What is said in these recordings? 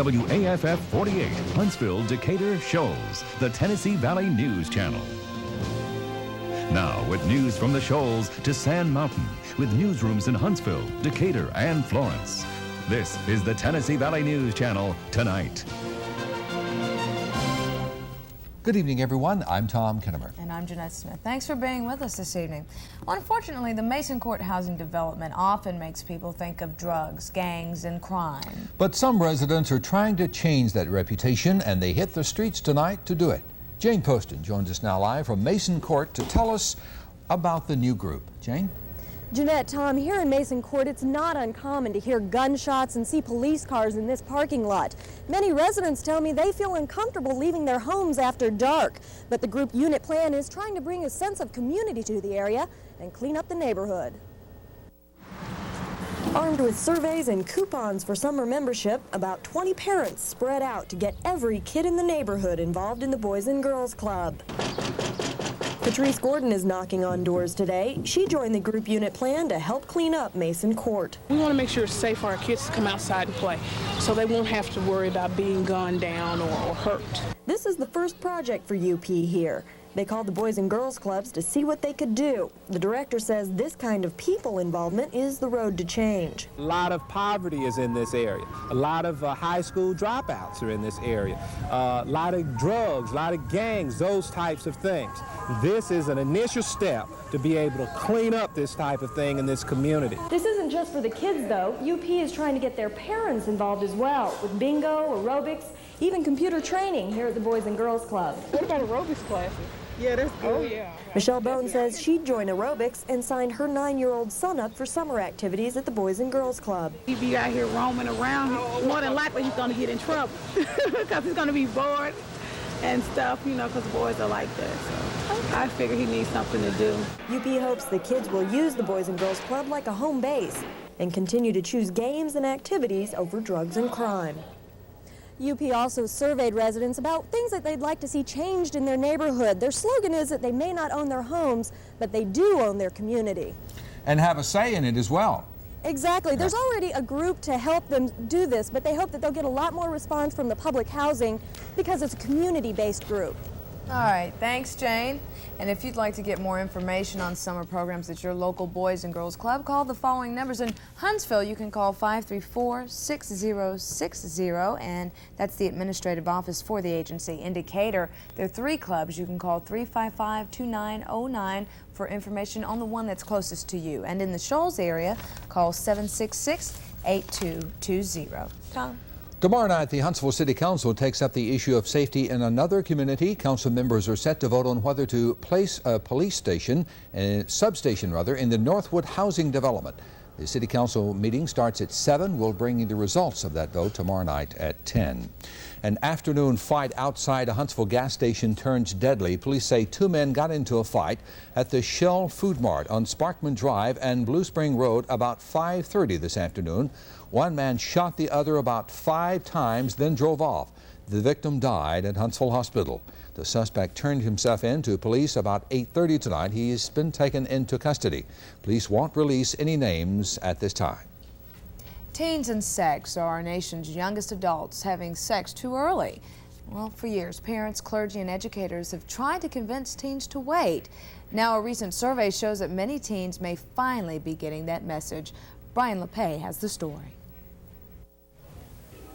WAFF 48, Huntsville, Decatur Shoals, the Tennessee Valley News Channel. Now, with news from the Shoals to Sand Mountain, with newsrooms in Huntsville, Decatur, and Florence. This is the Tennessee Valley News Channel tonight. Good evening, everyone. I'm Tom Kinnemer. And I'm Jeanette Smith. Thanks for being with us this evening. Well, unfortunately, the Mason Court housing development often makes people think of drugs, gangs, and crime. But some residents are trying to change that reputation, and they hit the streets tonight to do it. Jane Poston joins us now live from Mason Court to tell us about the new group. Jane? Jeanette, Tom, here in Mason Court, it's not uncommon to hear gunshots and see police cars in this parking lot. Many residents tell me they feel uncomfortable leaving their homes after dark, but the group unit plan is trying to bring a sense of community to the area and clean up the neighborhood. Armed with surveys and coupons for summer membership, about 20 parents spread out to get every kid in the neighborhood involved in the Boys and Girls Club. Patrice Gordon is knocking on doors today. She joined the group unit plan to help clean up Mason Court. We want to make sure it's safe for our kids to come outside and play, so they won't have to worry about being gunned down or hurt. This is the first project for UP here. They called the Boys and Girls Clubs to see what they could do. The director says this kind of people involvement is the road to change. A lot of poverty is in this area. A lot of high school dropouts are in this area. A lot of drugs, a lot of gangs, those types of things. This is an initial step to be able to clean up this type of thing in this community. This isn't just for the kids, though. UP is trying to get their parents involved as well, with bingo, aerobics, even computer training here at the Boys and Girls Club. What about aerobics classes? Yeah, that's good. Oh, yeah. Michelle Bone says she'd join aerobics and signed her 9-year-old son up for summer activities at the Boys and Girls Club. He'd be out here roaming around. More than likely, he's going to get in trouble because he's going to be bored and stuff, you know, because boys are like that. So I figure he needs something to do. UP hopes the kids will use the Boys and Girls Club like a home base and continue to choose games and activities over drugs and crime. UP also surveyed residents about things that they'd like to see changed in their neighborhood. Their slogan is that they may not own their homes, but they do own their community. And have a say in it as well. Exactly. There's already a group to help them do this, but they hope that they'll get a lot more response from the public housing because it's a community-based group. All right, thanks, Jane. And if you'd like to get more information on summer programs at your local Boys and Girls Club, call the following numbers. In Huntsville, you can call 534-6060, and that's the administrative office for the agency. In Decatur, there are 3 clubs. You can call 355-2909 for information on the one that's closest to you. And in the Shoals area, call 766-8220. Tom? Tomorrow night, the Huntsville City Council takes up the issue of safety in another community. Council members are set to vote on whether to place a police station, a substation rather, in the Northwood housing development. The City Council meeting starts at 7. We'll bring you the results of that vote tomorrow night at 10. An afternoon fight outside a Huntsville gas station turns deadly. Police say 2 men got into a fight at the Shell Food Mart on Sparkman Drive and Blue Spring Road about 5:30 this afternoon. One man shot the other about 5 times, then drove off. The victim died at Huntsville Hospital. The suspect turned himself in to police about 8:30 tonight. He's been taken into custody. Police won't release any names at this time. Teens and sex are our nation's youngest adults having sex too early. Well, for years, parents, clergy, and educators have tried to convince teens to wait. Now, a recent survey shows that many teens may finally be getting that message. Brian LePay has the story.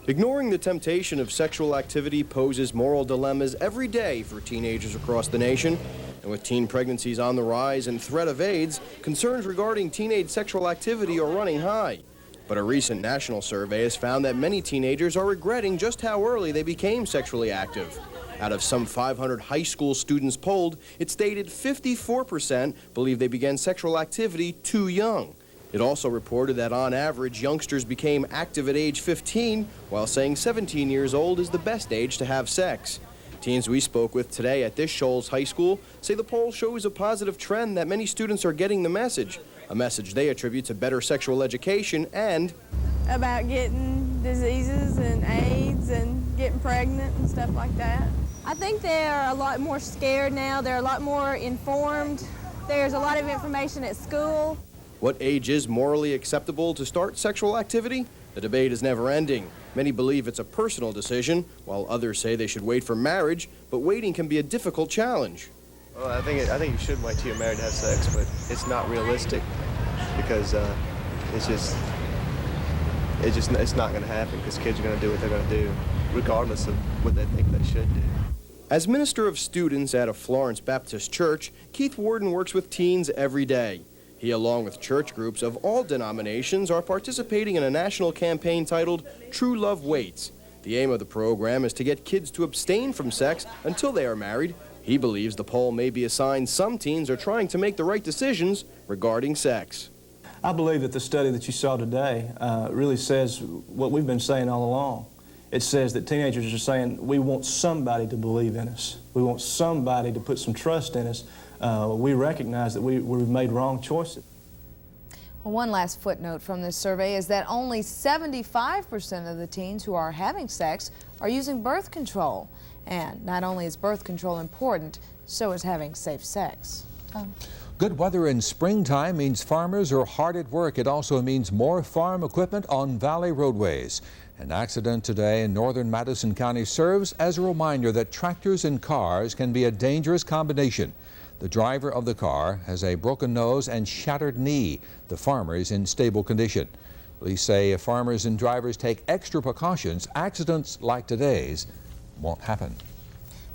Ignoring the temptation of sexual activity poses moral dilemmas every day for teenagers across the nation. And with teen pregnancies on the rise and threat of AIDS, concerns regarding teenage sexual activity are running high. But a recent national survey has found that many teenagers are regretting just how early they became sexually active. Out of some 500 high school students polled, it stated 54% believe they began sexual activity too young. It also reported that on average, youngsters became active at age 15, while saying 17 years old is the best age to have sex. Teens we spoke with today at this Shoals High School say the poll shows a positive trend that many students are getting the message, a message they attribute to better sexual education and about getting diseases and AIDS and getting pregnant and stuff like that. I think they're a lot more scared now. They're a lot more informed. There's a lot of information at school. What age is morally acceptable to start sexual activity? The debate is never ending. Many believe it's a personal decision, while others say they should wait for marriage, but waiting can be a difficult challenge. Well, I think you should wait till you're married to have sex, but it's not realistic because it's not going to happen because kids are going to do what they're going to do, regardless of what they think they should do. As Minister of Students at a Florence Baptist church, Keith Warden works with teens every day. He, along with church groups of all denominations, are participating in a national campaign titled True Love Waits. The aim of the program is to get kids to abstain from sex until they are married. He believes the poll may be a sign some teens are trying to make the right decisions regarding sex. I believe that the study that you saw today really says what we've been saying all along. It says that teenagers are saying, we want somebody to believe in us. We want somebody to put some trust in us. We recognize that we've made wrong choices. Well, one last footnote from this survey is that only 75% of the teens who are having sex are using birth control. And not only is birth control important, so is having safe sex. Good weather in springtime means farmers are hard at work. It also means more farm equipment on valley roadways. An accident today in northern Madison County serves as a reminder that tractors and cars can be a dangerous combination. The driver of the car has a broken nose and shattered knee. The farmer is in stable condition. Police say if farmers and drivers take extra precautions, accidents like today's won't happen.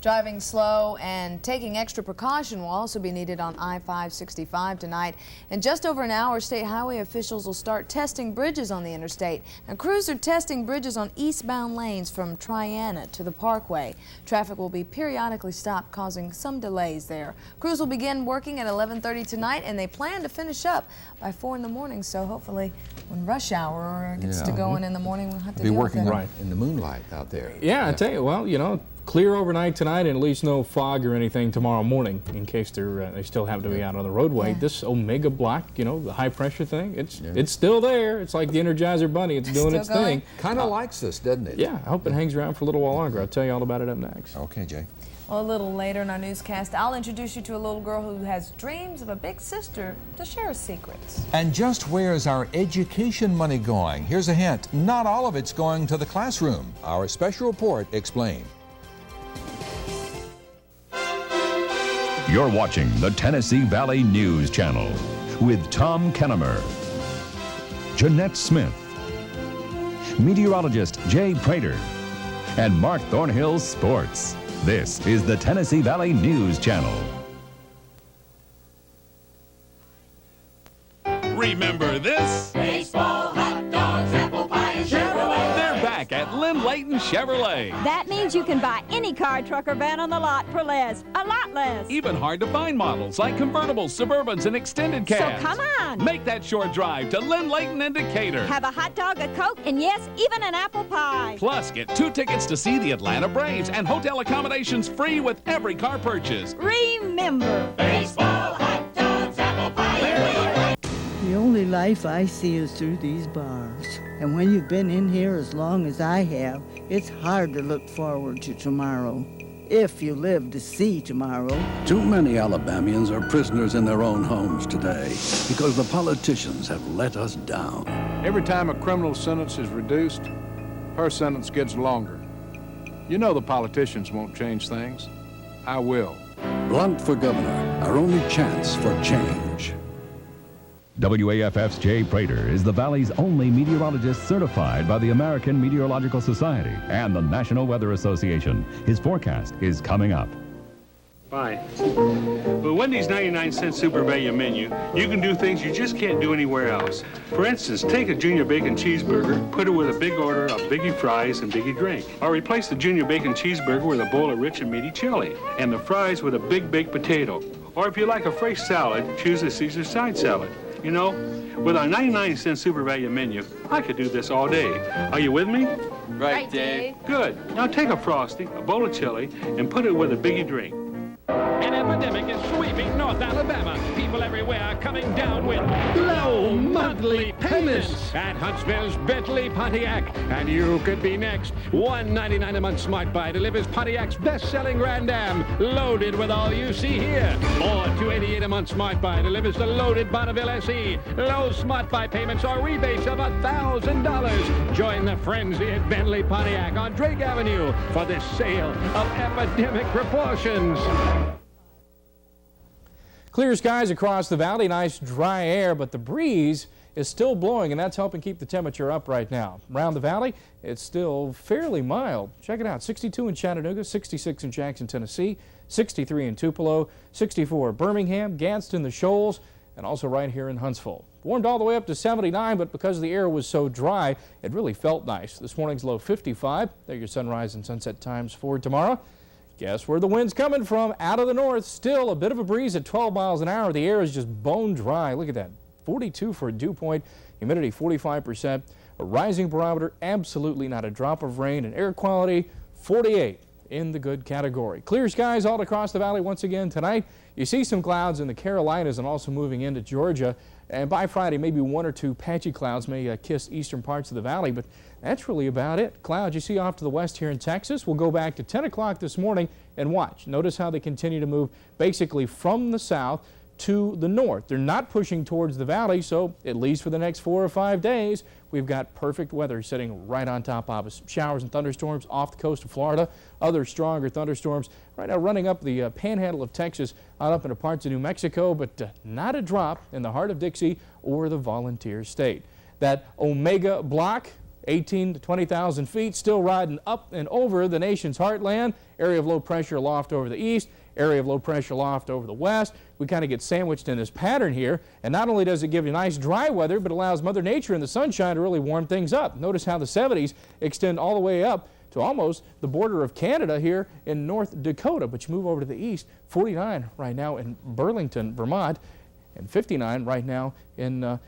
Driving slow and taking extra precaution will also be needed on I-565 tonight. In just over an hour, state highway officials will start testing bridges on the interstate. And crews are testing bridges on eastbound lanes from Triana to the Parkway. Traffic will be periodically stopped, causing some delays there. Crews will begin working at 11:30 tonight, and they plan to finish up by 4 in the morning. So hopefully when rush hour gets to going in the morning, we'll have to be deal working with it. right in the moonlight out there. Yeah, I tell you, well, you know, clear overnight tonight and at least no fog or anything tomorrow morning in case they still have to be out on the roadway. Yeah. This Omega block, you know, the high pressure thing, it's still there. It's like the Energizer Bunny. It's doing its thing. Kind of likes this, doesn't it? Yeah, I hope it hangs around for a little while longer. I'll tell you all about it up next. Okay, Jay. Well, a little later in our newscast, I'll introduce you to a little girl who has dreams of a big sister to share her secrets. And just where is our education money going? Here's a hint. Not all of it's going to the classroom. Our special report explains. You're watching the Tennessee Valley News Channel with Tom Kennemer, Jeanette Smith, meteorologist Jay Prater, and Mark Thornhill's Sports. This is the Tennessee Valley News Channel. Remember this? Baseball, hot dogs, apple pie, and Chevrolet. They're back at Lynn Layton Chevrolet. That means you can buy any car, truck, or van on the lot for less, a lot less. Even hard-to-find models like convertibles, Suburbans, and extended cabs. So come on. Make that short drive to Lynn Layton and Decatur. Have a hot dog, a Coke, and yes, even an apple pie. Plus, get 2 tickets to see the Atlanta Braves and hotel accommodations free with every car purchase. Remember, baseball, hot dogs, apple pie. The only life I see is through these bars. And when you've been in here as long as I have, it's hard to look forward to tomorrow. If you live to see tomorrow. Too many Alabamians are prisoners in their own homes today because the politicians have let us down. Every time a criminal sentence is reduced, her sentence gets longer. You know the politicians won't change things. I will. Blunt for governor, our only chance for change. WAFF's Jay Prater is the Valley's only meteorologist certified by the American Meteorological Society and the National Weather Association. His forecast is coming up. Fine. With Wendy's 99-cent super value menu, you can do things you just can't do anywhere else. For instance, take a Junior Bacon Cheeseburger, put it with a big order of Biggie Fries and Biggie Drink. Or replace the Junior Bacon Cheeseburger with a bowl of rich and meaty chili, and the fries with a big baked potato. Or if you like a fresh salad, choose a Caesar side salad. You know, with our 99-cent super value menu, I could do this all day. Are you with me? Right, Dave. Good. Now take a Frosty, a bowl of chili, and put it with a Biggie Drink. An epidemic is sweeping North Alabama. People everywhere are coming down with low monthly payments at Huntsville's Bentley Pontiac. And you could be next. $199 a month Smart Buy delivers Pontiac's best-selling Grand Am, loaded with all you see here. Or $288 a month Smart Buy delivers the loaded Bonneville SE. Low Smart Buy payments or rebates of $1,000. Join the frenzy at Bentley Pontiac on Drake Avenue for this sale of epidemic proportions. Clear skies across the valley, nice dry air, but the breeze is still blowing, and that's helping keep the temperature up right now. Around the valley, it's still fairly mild. Check it out, 62 in Chattanooga, 66 in Jackson, Tennessee, 63 in Tupelo, 64 Birmingham, Gadsden, the Shoals, and also right here in Huntsville. Warmed all the way up to 79, but because the air was so dry, it really felt nice. This morning's low 55. There are your sunrise and sunset times for tomorrow. Guess where the wind's coming from? Out of the north. Still a bit of a breeze at 12 miles an hour. The air is just bone dry. Look at that. 42 for a dew point. Humidity 45%. A rising barometer. Absolutely not a drop of rain. And air quality 48 in the good category. Clear skies all across the valley once again tonight. You see some clouds in the Carolinas and also moving into Georgia. And by Friday, maybe one or two patchy clouds may kiss eastern parts of the valley, but that's really about it. Clouds you see off to the west here in Texas. We'll go back to 10 o'clock this morning and watch. Notice how they continue to move basically from the south to the north. They're not pushing towards the valley, so at least for the next 4 or 5 days, we've got perfect weather sitting right on top of us. Showers and thunderstorms off the coast of Florida, other stronger thunderstorms right now running up the panhandle of Texas on up into parts of New Mexico, but not a drop in the heart of Dixie or the Volunteer State. That Omega block, 18 to 20,000 feet, still riding up and over the nation's heartland. Area of low pressure aloft over the east, area of low pressure aloft over the west. We kind of get sandwiched in this pattern here, and not only does it give you nice dry weather, but allows Mother Nature and the sunshine to really warm things up. Notice how the 70s extend all the way up to almost the border of Canada here in North Dakota. But you move over to the east, 49 right now in Burlington, Vermont, and 59 right now in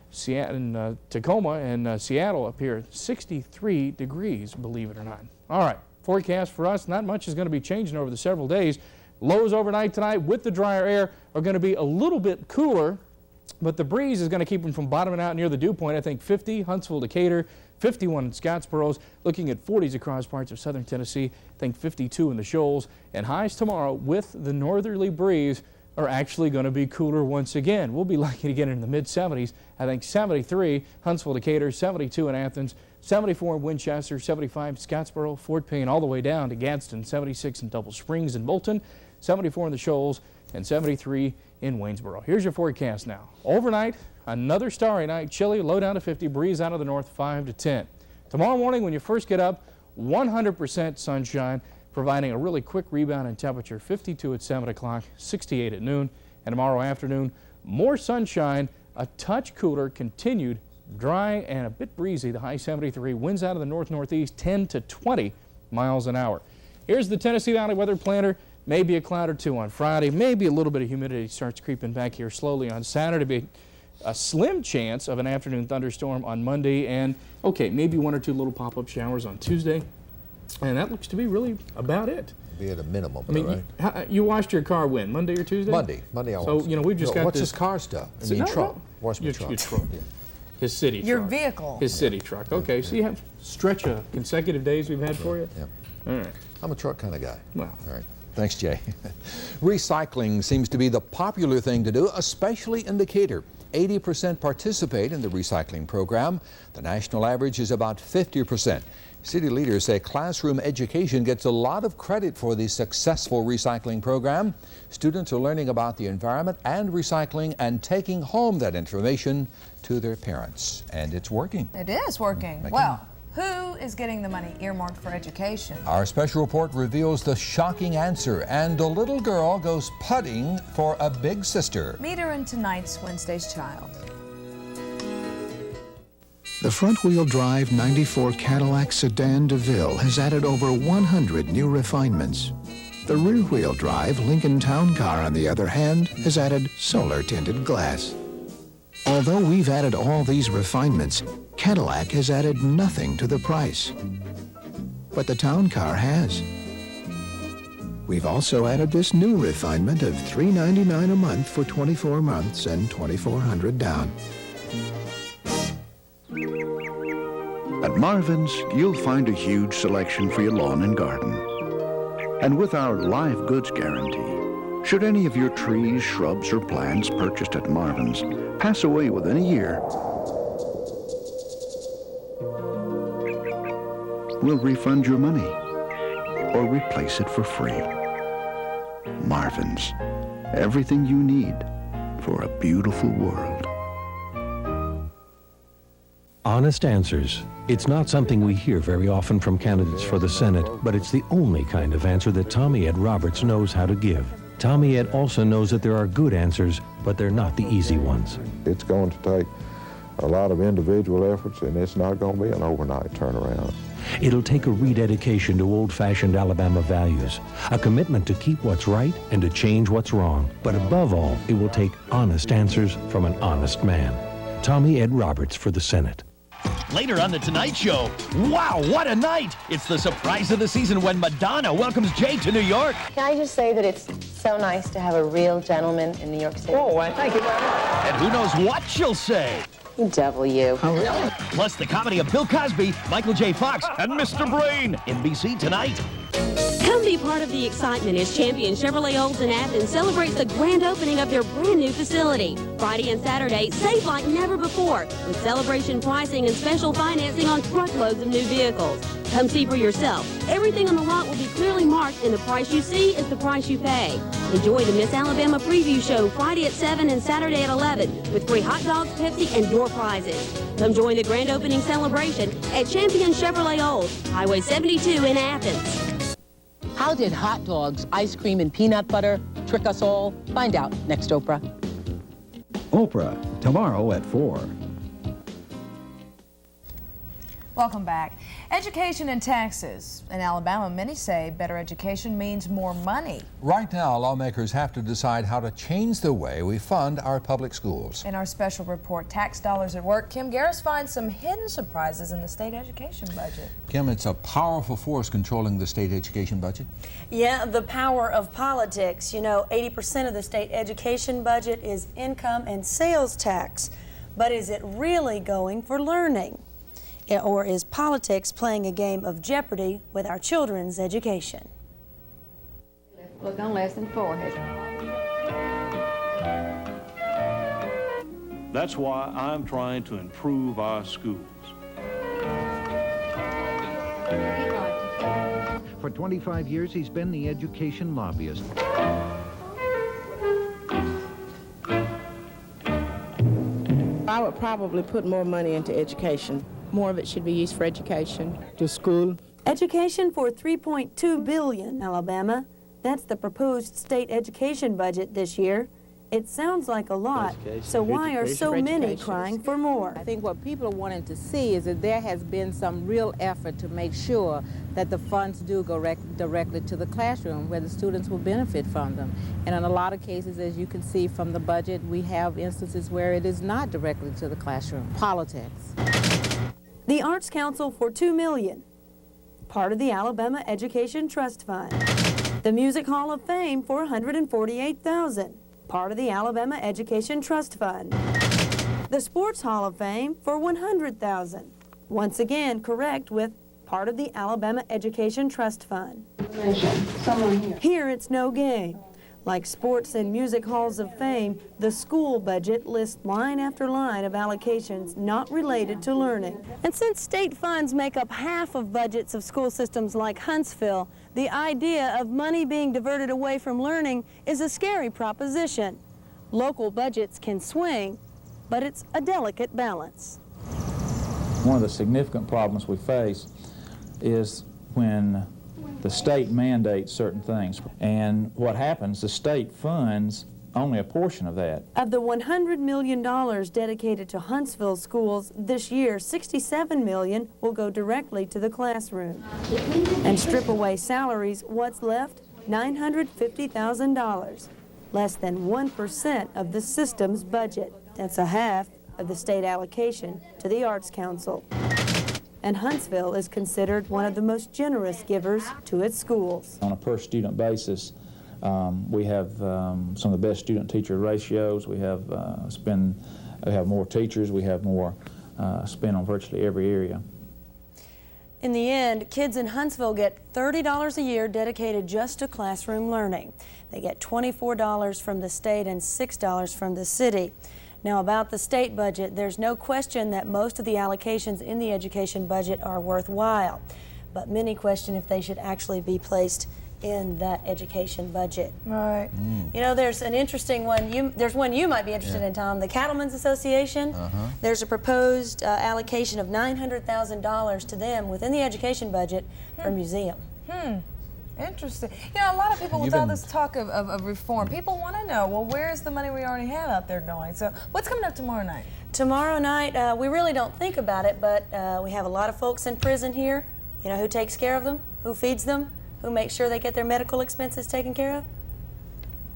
Tacoma and Seattle up here. 63 degrees, believe it or not. All right, forecast for us, not much is going to be changing over the several days. Lows overnight tonight with the drier air are going to be a little bit cooler, but the breeze is going to keep them from bottoming out near the dew point. I think 50, Huntsville, Decatur, 51 in Scottsboro, looking at 40s across parts of southern Tennessee, I think 52 in the Shoals, and highs tomorrow with the northerly breeze are actually going to be cooler once again. We'll be lucky to get into the mid-70s. I think 73, Huntsville, Decatur, 72 in Athens, 74 in Winchester, 75 in Scottsboro, Fort Payne, all the way down to Gadsden, 76 in Double Springs and Bolton, 74 in the Shoals, and 73 in Waynesboro. Here's your forecast now. Overnight, another starry night, chilly, low down to 50, breeze out of the north 5 to 10. Tomorrow morning when you first get up, 100% sunshine, providing a really quick rebound in temperature, 52 at 7 o'clock, 68 at noon. And tomorrow afternoon, more sunshine, a touch cooler, continued dry and a bit breezy, the high 73, winds out of the north-northeast 10 to 20 miles an hour. Here's the Tennessee Valley Weather Planner. Maybe a cloud or two on Friday, maybe a little bit of humidity starts creeping back here slowly on Saturday. A slim chance of an afternoon thunderstorm on Monday, and okay, maybe one or two little pop-up showers on Tuesday. And that looks to be really about it. Be at a minimum, I mean, right? You washed your car when? Monday or Tuesday? Monday I washed. So, you know, we've just got what's this. His car stuff? I mean, truck. Wash my truck. Your truck. Yeah. His city Your truck. vehicle. His city truck. Okay, so you have stretch of consecutive days we've had for you? Yep. All right. I'm a truck kind of guy. Well. All right. Thanks, Jay. Recycling seems to be the popular thing to do, especially in Decatur. 80% participate in the recycling program. The national average is about 50%. City leaders say classroom education gets a lot of credit for the successful recycling program. Students are learning about the environment and recycling and taking home that information to their parents. And it's working. It is working. Well, who is getting the money earmarked for education? Our special report reveals the shocking answer, and a little girl goes putting for a big sister. Meet her in tonight's Wednesday's Child. The front-wheel drive 94 Cadillac Sedan DeVille has added over 100 new refinements. The rear-wheel drive Lincoln Town Car, on the other hand, has added solar-tinted glass. Although we've added all these refinements, Cadillac has added nothing to the price. But the Town Car has. We've also added this new refinement of $3.99 a month for 24 months and $2,400 down. At Marvin's, you'll find a huge selection for your lawn and garden. And with our live goods guarantee, should any of your trees, shrubs, or plants purchased at Marvin's pass away within a year, we'll refund your money or replace it for free. Marvin's, everything you need for a beautiful world. Honest answers. It's not something we hear very often from candidates for the Senate, but it's the only kind of answer that Tommy Ed Roberts knows how to give. Tommy Ed also knows that there are good answers, but they're not the easy ones. It's going to take a lot of individual efforts, and it's not going to be an overnight turnaround. It'll take a rededication to old-fashioned Alabama values, a commitment to keep what's right and to change what's wrong. But above all, it will take honest answers from an honest man. Tommy Ed Roberts for the Senate. Later on The Tonight Show, wow, what a night! It's the surprise of the season when Madonna welcomes Jay to New York. Can I just say that it's so nice to have a real gentleman in New York City? Oh, thank you. And who knows what she'll say. You devil, you. Oh, really? Plus the comedy of Bill Cosby, Michael J. Fox, and Mr. Brain. NBC tonight. Come be part of the excitement as Champion Chevrolet Olds in Athens celebrates the grand opening of their brand new facility. Friday and Saturday, save like never before with celebration pricing and special financing on truckloads of new vehicles. Come see for yourself. Everything on the lot will be clearly marked, and the price you see is the price you pay. Enjoy the Miss Alabama preview show Friday at 7 and Saturday at 11 with free hot dogs, Pepsi, and door prizes. Come join the grand opening celebration at Champion Chevrolet Olds, Highway 72 in Athens. How did hot dogs, ice cream, and peanut butter trick us all? Find out next Oprah. Oprah, tomorrow at 4. Welcome back. Education in Texas. In Alabama, many say better education means more money. Right now, lawmakers have to decide how to change the way we fund our public schools. In our special report, Tax Dollars at Work, Kim Garris finds some hidden surprises in the state education budget. Kim, it's a powerful force controlling the state education budget. Yeah, the power of politics. You know, 80% of the state education budget is income and sales tax. But is it really going for learning? Or is politics playing a game of jeopardy with our children's education? Look on lesson 4. That's why I'm trying to improve our schools. For 25 years, he's been the education lobbyist. I would probably put more money into education. More of it should be used for education. To school. Education for $3.2 billion, Alabama. That's the proposed state education budget this year. It sounds like a lot, so why are so many crying for more? I think what people are wanting to see is that there has been some real effort to make sure that the funds do go directly to the classroom where the students will benefit from them. And in a lot of cases, as you can see from the budget, we have instances where it is not directly to the classroom. Politics. The Arts Council for $2 million, part of the Alabama Education Trust Fund. The Music Hall of Fame for $148,000, part of the Alabama Education Trust Fund. The Sports Hall of Fame for $100,000, once again correct with part of the Alabama Education Trust Fund. Here it's no game. Like sports and music halls of fame, the school budget lists line after line of allocations not related to learning. And since state funds make up half of budgets of school systems like Huntsville, the idea of money being diverted away from learning is a scary proposition. Local budgets can swing, but it's a delicate balance. One of the significant problems we face is when the state mandates certain things, and what happens, the state funds only a portion of that. Of the $100 million dedicated to Huntsville schools this year, $67 million will go directly to the classroom. And strip away salaries, what's left? $950,000, less than 1% of the system's budget. That's a half of the state allocation to the Arts Council. and Huntsville is considered one of the most generous givers to its schools. On a per-student basis, we have some of the best student-teacher ratios. We have more teachers. We have more spent on virtually every area. In the end, kids in Huntsville get $30 a year dedicated just to classroom learning. They get $24 from the state and $6 from the city. Now, about the state budget, there's no question that most of the allocations in the education budget are worthwhile, but many question if they should actually be placed in that education budget. Right. You know, there's an interesting one. There's one you might be interested in, Tom. The Cattlemen's Association. There's a proposed allocation of $900,000 to them within the education budget for a museum. Interesting. You know, a lot of people, with all this talk of reform, people want to know, well, where's the money we already have out there going? So what's coming up tomorrow night? Tomorrow night, we really don't think about it, but we have a lot of folks in prison here. You know who takes care of them? Who feeds them? Who makes sure they get their medical expenses taken care of?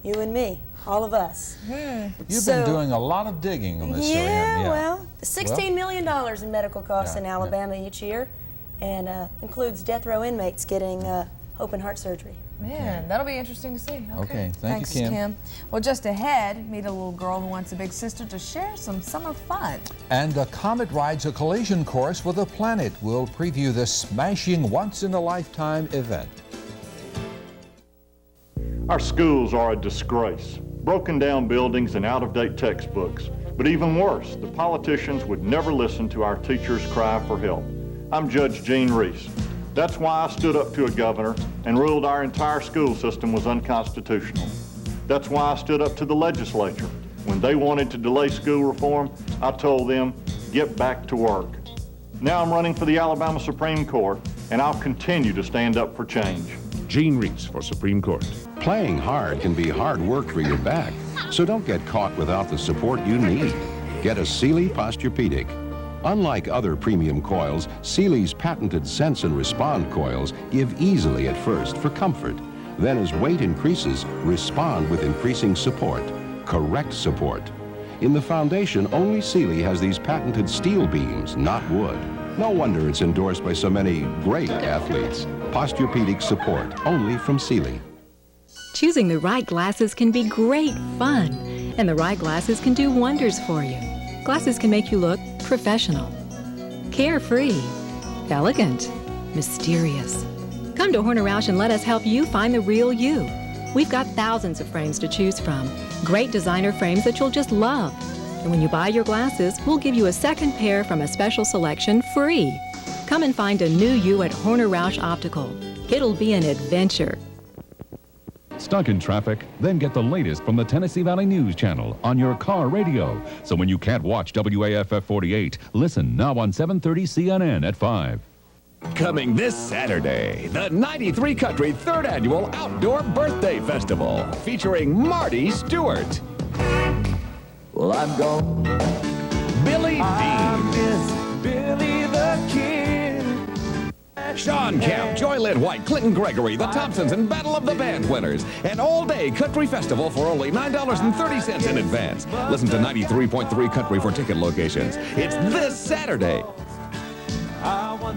You and me, all of us. You've been doing a lot of digging on this story. Well, $16 million in medical costs in Alabama each year, and includes death row inmates getting open heart surgery. Man, that'll be interesting to see. Okay, thanks, Kim. Well, just ahead, meet a little girl who wants a big sister to share some summer fun. And a comet rides a collision course with a planet. We'll preview this smashing once-in-a-lifetime event. Our schools are a disgrace. Broken down buildings and out-of-date textbooks. But even worse, the politicians would never listen to our teachers' cry for help. I'm Judge Gene Reese. That's why I stood up to a governor and ruled our entire school system was unconstitutional. That's why I stood up to the legislature. When they wanted to delay school reform, I told them, get back to work. Now I'm running for the Alabama Supreme Court, and I'll continue to stand up for change. Gene Reese for Supreme Court. Playing hard can be hard work for your back, so don't get caught without the support you need. Get a Sealy Posturepedic. Unlike other premium coils, Sealy's patented Sense and Respond coils give easily at first for comfort. Then as weight increases, respond with increasing support, correct support. In the foundation, only Sealy has these patented steel beams, not wood. No wonder it's endorsed by so many great athletes. Posturepedic support, only from Sealy. Choosing the right glasses can be great fun, and the right glasses can do wonders for you. Glasses can make you look professional, carefree, elegant, mysterious. Come to Horner Roush and let us help you find the real you. We've got thousands of frames to choose from, great designer frames that you'll just love. And when you buy your glasses, we'll give you a second pair from a special selection free. Come and find a new you at Horner Roush Optical. It'll be an adventure. Stuck in traffic? Then get the latest from the Tennessee Valley News Channel on your car radio. So when you can't watch WAFF 48, listen now on 730 CNN at 5. Coming this Saturday, the 93 Country 3rd Annual Outdoor Birthday Festival, featuring Marty Stewart. Well, I'm gone. Billy I Dean. miss Billy the Kid. Sean Kemp, Joy Lynn White, Clinton Gregory, the Thompsons, and Battle of the Band winners. An all-day country festival for only $9.30 in advance. Listen to 93.3 Country for ticket locations. It's this Saturday. Oh,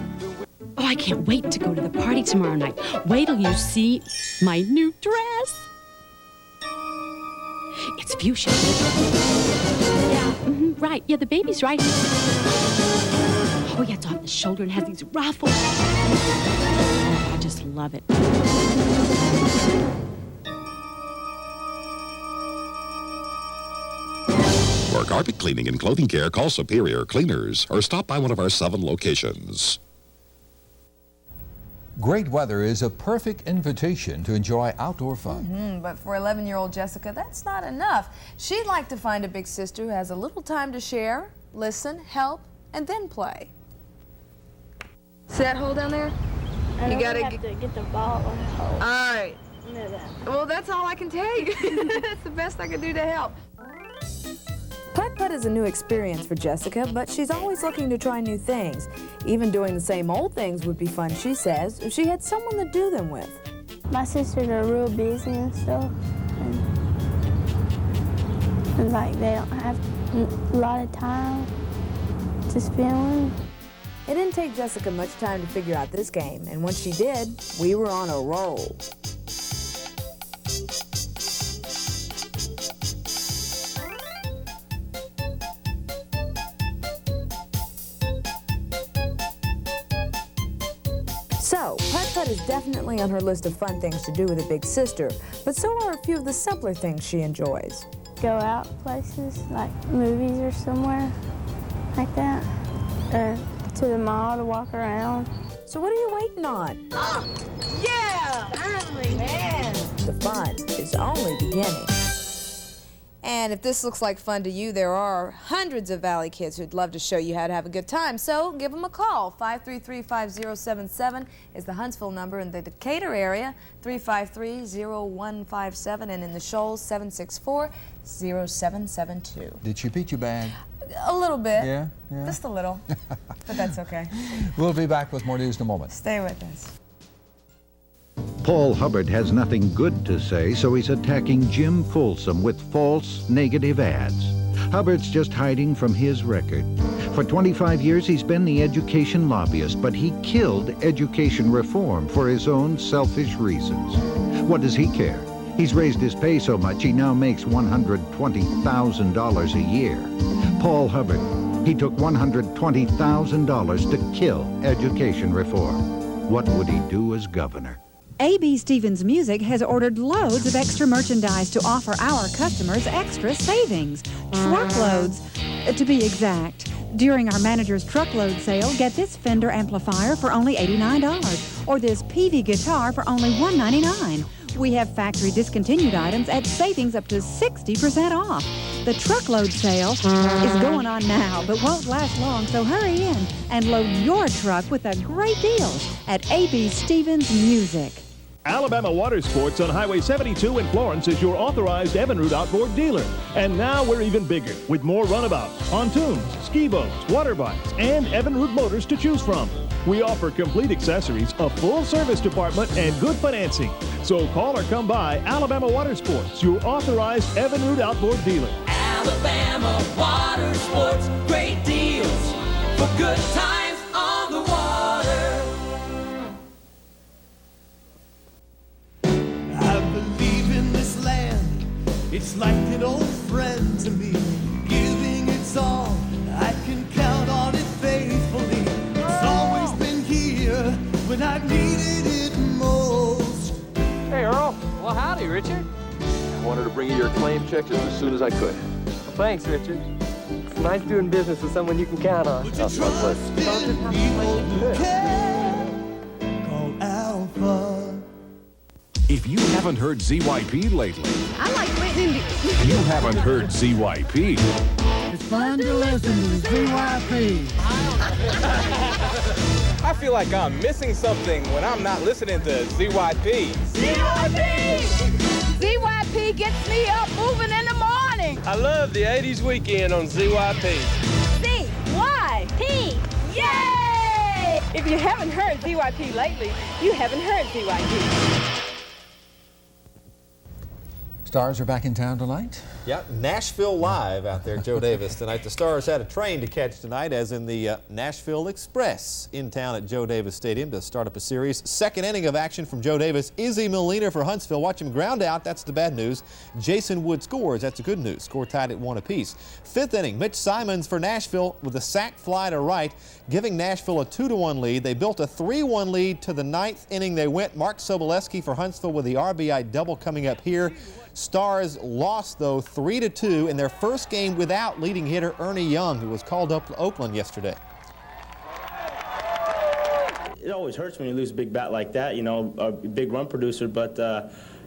I can't wait to go to the party tomorrow night. Wait till you see my new dress. It's fuchsia. Yeah, right. Yeah, the baby's right. Oh, yeah, it's off the shoulder and has these ruffles. I just love it. For carpet cleaning and clothing care, call Superior Cleaners or stop by one of our 7 locations. Great weather is a perfect invitation to enjoy outdoor fun. But for 11-year-old Jessica, that's not enough. She'd like to find a big sister who has a little time to share, listen, help, and then play. See that hole down there? You gotta have to get the ball on the hole. All right. Well, that's all I can take. That's the best I can do to help. Putt-putt is a new experience for Jessica, but she's always looking to try new things. Even doing the same old things would be fun, she says, if she had someone to do them with. My sisters are real busy and stuff, and like they don't have a lot of time to spend with me. It didn't take Jessica much time to figure out this game, and once she did, we were on a roll. So, putt-putt is definitely on her list of fun things to do with a big sister, but so are a few of the simpler things she enjoys. Go out places, like movies or somewhere like that, or to the mall to walk around. So what are you waiting on? Oh, yeah! Finally! Man! The fun is only beginning. And if this looks like fun to you, there are hundreds of Valley kids who'd love to show you how to have a good time. So give them a call. 533-5077 is the Huntsville number. In the Decatur area, 353-0157, and in the Shoals, 764-0772. Did she beat you bad? A little bit. Yeah? Just a little. But that's okay. We'll be back with more news in a moment. Stay with us. Paul Hubbard has nothing good to say, so he's attacking Jim Folsom with false, negative ads. Hubbard's just hiding from his record. For 25 years, he's been the education lobbyist, but he killed education reform for his own selfish reasons. What does he care? He's raised his pay so much he now makes $120,000 a year. Paul Hubbard, he took $120,000 to kill education reform. What would he do as governor? A.B. Stevens Music has ordered loads of extra merchandise to offer our customers extra savings. Truckloads, to be exact. During our manager's truckload sale, get this Fender amplifier for only $89 or this Peavey guitar for only $199. We have factory discontinued items at savings up to 60% off. The truckload sale is going on now, but won't last long, so hurry in and load your truck with the great deals at A.B. Stevens Music. Alabama Water Sports on Highway 72 in Florence is your authorized Evinrude outboard dealer. And now we're even bigger with more runabouts, pontoons, ski boats, water bikes, and Evinrude motors to choose from. We offer complete accessories, a full service department, and good financing. So call or come by Alabama Water Sports, your authorized Evinrude outboard dealer. Alabama Water Sports, great deals for good times on the water. I believe in this land, it's like an old friend to me. Giving its all, I can count on it faithfully. It's always been here when I needed it most. Hey, Earl. Well, howdy, Richard. I wanted to bring you your claim checks as soon as I could. Well, thanks, Richard. It's nice doing business with someone you can count on. That's my pleasure. Call Alpha. If you haven't heard ZYP lately, I like Whitney. you haven't heard ZYP. It's fun to listen to ZYP. I feel like I'm missing something when I'm not listening to ZYP. ZYP! ZYP gets me up moving in the morning. I love the 80s weekend on ZYP. ZYP! Yay! If you haven't heard ZYP lately, you haven't heard ZYP. Stars are back in town tonight. Yeah, Nashville Live out there, Joe Davis tonight. The Stars had a train to catch tonight, as in the Nashville Express in town at Joe Davis Stadium to start up a series. Second inning of action from Joe Davis. Izzy Molina for Huntsville. Watch him ground out. That's the bad news. Jason Wood scores. That's the good news. Score tied at 1 apiece. Fifth inning, Mitch Simons for Nashville with a sac fly to right, giving Nashville a 2-1 lead. They built a 3-1 lead to the ninth inning. They went. Mark Soboleski for Huntsville with the RBI double coming up here. Stars lost, though, 3-2 in their first game without leading hitter Ernie Young, who was called up to Oakland yesterday. It always hurts when you lose a big bat like that, you know, a big run producer, but,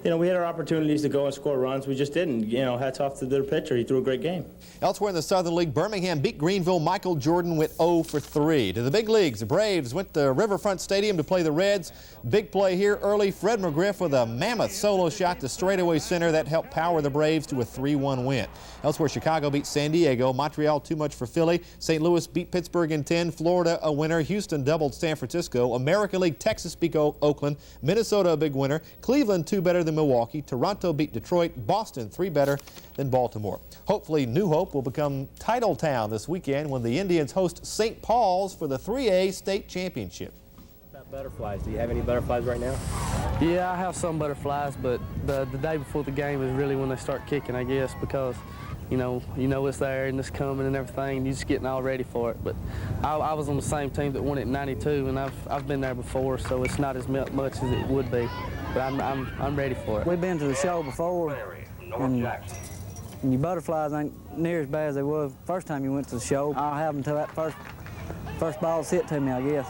you know, we had our opportunities to go and score runs. We just didn't. You know, hats off to their pitcher. He threw a great game. Elsewhere in the Southern League, Birmingham beat Greenville. Michael Jordan went 0 for 3. To the big leagues, the Braves went to Riverfront Stadium to play the Reds. Big play here early. Fred McGriff with a mammoth solo shot to straightaway center that helped power the Braves to a 3-1 win. Elsewhere, Chicago beat San Diego. Montreal too much for Philly. St. Louis beat Pittsburgh in 10. Florida a winner. Houston doubled San Francisco. American League, Texas beat Oakland. Minnesota a big winner. Cleveland 2 better than than Milwaukee. Toronto beat Detroit. Boston 3 better than Baltimore. Hopefully, New Hope will become title town this weekend when the Indians host St. Paul's for the 3A state championship. About butterflies, do you have any butterflies right now? Yeah, I have some butterflies, but the day before the game is really when they start kicking, I guess, because you know it's there and it's coming and everything, and you're just getting all ready for it. But I was on the same team that won it in '92, and I've been there before, so it's not as much as it would be. But I'm ready for it. We've been to the show before, and your butterflies ain't near as bad as they were first time you went to the show. I'll have them till that first ball's hit to me, I guess.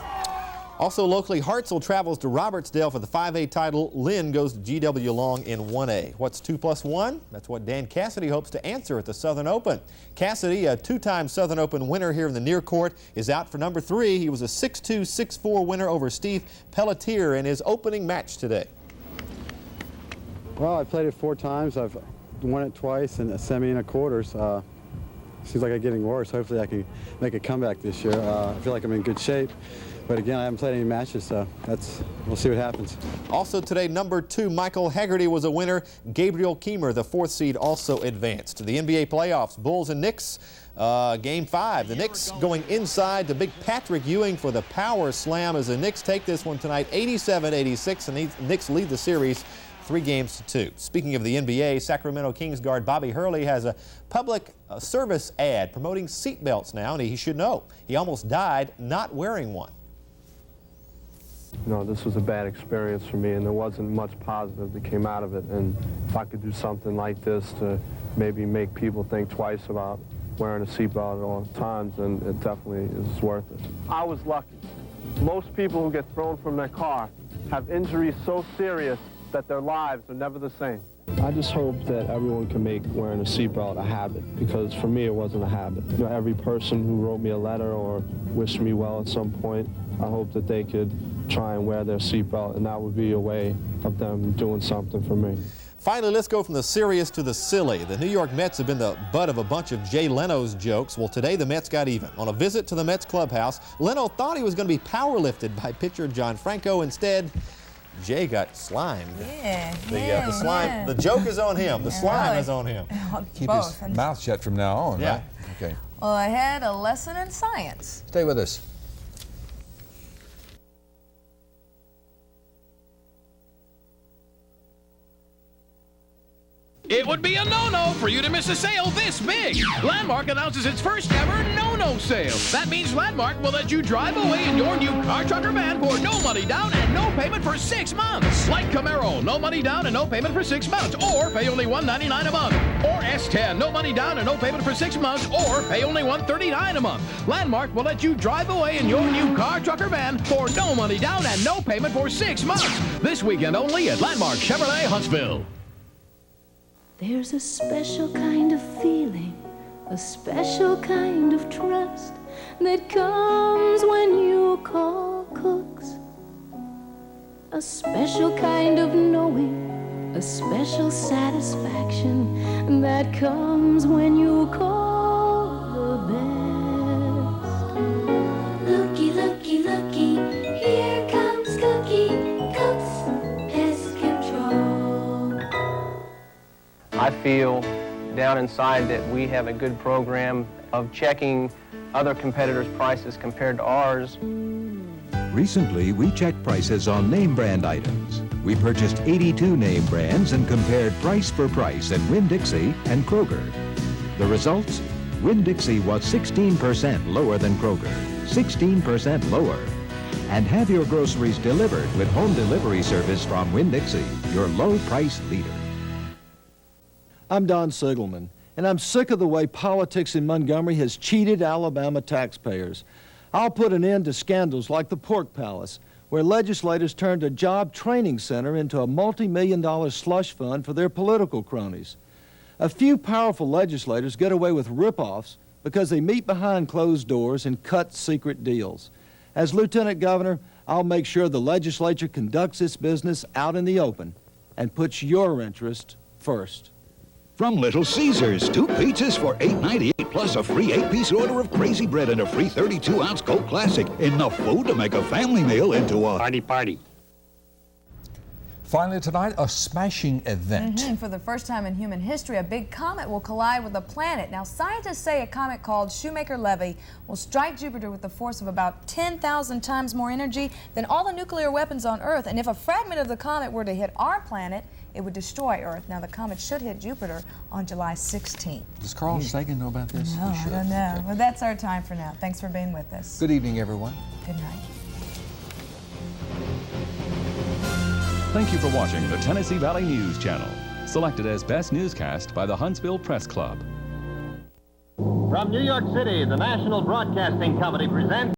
Also locally, Hartselle travels to Robertsdale for the 5A title. Lynn goes to GW Long in 1A. What's 2 plus 1? That's what Dan Cassidy hopes to answer at the Southern Open. Cassidy, a two-time Southern Open winner here in the near court, is out for number 3. He was a 6-2, 6-4 winner over Steve Pelletier in his opening match today. Well, I played it 4 times. I've won it twice in a semi and a quarters. Seems like I'm getting worse. Hopefully I can make a comeback this year. I feel like I'm in good shape. But again, I haven't played any matches, so we'll see what happens. Also today, number 2, Michael Haggerty was a winner. Gabriel Keemer, the 4th seed, also advanced. To the NBA playoffs, Bulls and Knicks, Game 5. The Knicks going inside to Big Patrick Ewing for the power slam as the Knicks take this one tonight, 87-86, and the Knicks lead the series 3-2. Speaking of the NBA, Sacramento Kings guard Bobby Hurley has a public service ad promoting seatbelts now, and he should know. He almost died not wearing one. You know, this was a bad experience for me, and there wasn't much positive that came out of it. And if I could do something like this to maybe make people think twice about wearing a seatbelt at all times, then it definitely is worth it. I was lucky. Most people who get thrown from their car have injuries so serious that their lives are never the same. I just hope that everyone can make wearing a seatbelt a habit, because for me it wasn't a habit. You know, every person who wrote me a letter or wished me well at some point, I hope that they could try and wear their seatbelt, and that would be a way of them doing something for me. Finally, let's go from the serious to the silly. The New York Mets have been the butt of a bunch of Jay Leno's jokes. Well, today the Mets got even. On a visit to the Mets clubhouse, Leno thought he was going to be power-lifted by pitcher John Franco. Instead, Jay got slimed. Yeah. The slime. The joke is on him. The slime is on him. Keep his mouth shut from now on, right? Okay. Well, I had a lesson in science. Stay with us. It would be a no-no for you to miss a sale this big. Landmark announces its first ever no-no sale. That means Landmark will let you drive away in your new car, truck, or van for no money down and no payment for 6 months. Like Camaro, no money down and no payment for 6 months, or pay only $199 a month. Or S10, no money down and no payment for 6 months, or pay only $139 a month. Landmark will let you drive away in your new car, truck, or van for no money down and no payment for 6 months. This weekend only at Landmark Chevrolet Huntsville. There's a special kind of feeling, a special kind of trust that comes when you call Cooks. A special kind of knowing, a special satisfaction that comes when you call the best. Looky, looky, looky, here comes Cookie, Cooks Pest Control. I feel down inside that we have a good program of checking other competitors' prices compared to ours. Recently, we checked prices on name brand items. We purchased 82 name brands and compared price for price at Winn-Dixie and Kroger. The results? Winn-Dixie was 16% lower than Kroger, 16% lower. And have your groceries delivered with home delivery service from Winn-Dixie, your low price leader. I'm Don Sigelman, and I'm sick of the way politics in Montgomery has cheated Alabama taxpayers. I'll put an end to scandals like the Pork Palace, where legislators turned a job training center into a multi-million-dollar slush fund for their political cronies. A few powerful legislators get away with rip-offs because they meet behind closed doors and cut secret deals. As Lieutenant Governor, I'll make sure the legislature conducts its business out in the open and puts your interest first. From Little Caesars, 2 pizzas for $8.98 plus a free 8-piece order of crazy bread and a free 32-ounce Coke Classic. Enough food to make a family meal into a party. Finally tonight, a smashing event. For the first time in human history, a big comet will collide with a planet. Now, scientists say a comet called Shoemaker-Levy will strike Jupiter with a force of about 10,000 times more energy than all the nuclear weapons on Earth. And if a fragment of the comet were to hit our planet, it would destroy Earth. Now, the comet should hit Jupiter on July 16th. Does Carl Sagan know about this? No, I don't know. Okay. Well, that's our time for now. Thanks for being with us. Good evening, everyone. Good night. Thank you for watching the Tennessee Valley News Channel, selected as Best Newscast by the Huntsville Press Club. From New York City, the National Broadcasting Company presents